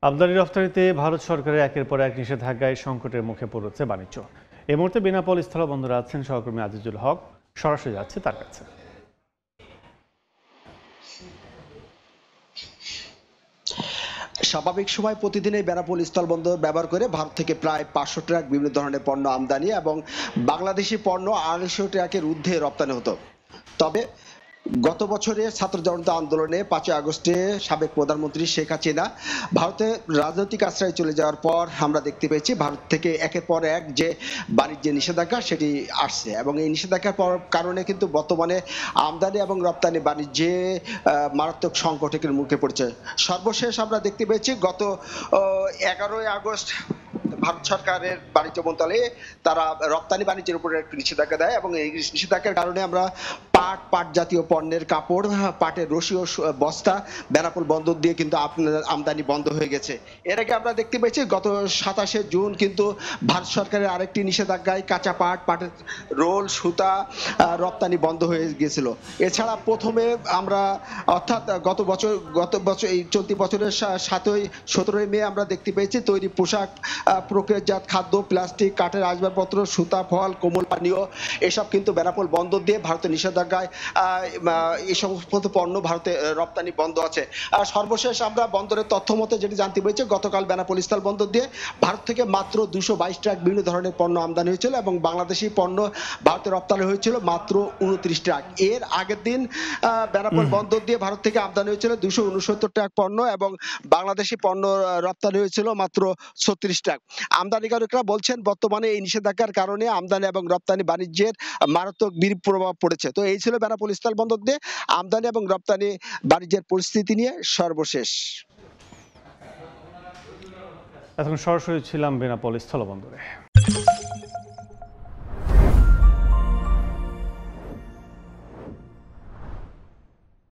আমদানি রফতানিতে ভারত সরকারের একের পর এক নিষেধাজ্ঞায় সংকটের মুখে পড়েছে বাণিজ্য। এই মুহূর্তে বেনাপোল স্থলবন্দরে আছেন সহকর্মী আজিজুল হক, সরাসরি যাচ্ছে তার কাছে। স্বাভাবিক সময় প্রতিদিনই বেনাপোল স্থলবন্দর ব্যবহার করে ভারত থেকে প্রায় 500 ট্রাক বিভিন্ন ধরনের পণ্য আমদানি এবং বাংলাদেশি পণ্য 250 ট্রাকের ঊর্ধ্বে রপ্তানি হতো। তবে গত বছরের ছাত্র জনতা আন্দোলনে 5ই আগস্টে সাবেক প্রধানমন্ত্রী শেখ হাসিনা ভারতে রাজনৈতিক আশ্রয় চলে যাওয়ার পর আমরা দেখতে পেয়েছি ভারত থেকে একের পর এক যে বাণিজ্যের নিষেধাজ্ঞা সেটি আসছে, এবং এই নিষেধাজ্ঞার কারণে কিন্তু বর্তমানে আমদানি এবং রপ্তানি বাণিজ্যে মারাত্মক সংকটের মুখে পড়ছে। সর্বশেষ আমরা দেখতে পেয়েছি গত 11ই আগস্ট ভারত সরকারের বাণিজ্য মন্ত্রণালয়ে তারা রপ্তানি বাণিজ্যের উপরে একটি নিষেধাজ্ঞা দেয়, এবং এই নিষেধাজ্ঞার কারণে আমরা পাট জাতীয় পণ্যের কাপড়, পাটের রশি ও বস্তা বেনাপোল বন্দর দিয়ে কিন্তু আমদানি বন্ধ হয়ে গেছে। এর আগে আমরা দেখতে পেয়েছি গত 27শে জুন কিন্তু ভারত সরকারের আরেকটি নিষেধাজ্ঞায় কাঁচা পাটের রোল, সুতা রপ্তানি বন্ধ হয়ে গিয়েছিল। এছাড়া প্রথমে আমরা অর্থাৎ গত বছর এই চলতি বছরের 17ই মে আমরা দেখতে পেয়েছি তৈরি পোশাক, প্রক্রিয়াজাত খাদ্য, প্লাস্টিক, কাঠের আসবাবপত্র, সুতা, ফল, কোমল পানীয় এসব কিন্তু বেনাপোল বন্দর দিয়ে ভারতের নিষেধাজ্ঞায় এই সমস্ত পণ্য ভারতে রপ্তানি বন্ধ আছে। সর্বশেষ আমরা বন্দরের তথ্য মতে যেটি জানতে পেরেছি, গতকাল বেনাপোল স্থল বন্দর দিয়ে ভারত থেকে মাত্র 222 ট্রাক বিভিন্ন ধরনের পণ্য আমদানি হয়েছিল, এবং বাংলাদেশি পণ্য ভারতে রপ্তানি হয়েছিল মাত্র 29 ট্রাক। এর আগের দিন বেনাপোল বন্দর দিয়ে ভারত থেকে আমদানি হয়েছিল 269 ট্রাক পণ্য, এবং বাংলাদেশি পণ্য রপ্তানি হয়েছিল মাত্র 36 ট্রাক। আমদানিকারকরা বলছেন বর্তমানে এই নিষেধাজ্ঞার কারণে আমদানি এবং রপ্তানি বাণিজ্যের মারাত্মক বিরূপ প্রভাব পড়েছে। তো এই ছিল বেনাপোল স্থল বন্দর দিয়ে আমদানি এবং রপ্তানি বাণিজ্যের পরিস্থিতি নিয়ে সর্বশেষ। এখন সরাসরি ছিলাম বেনাপোল স্থলবন্দরে।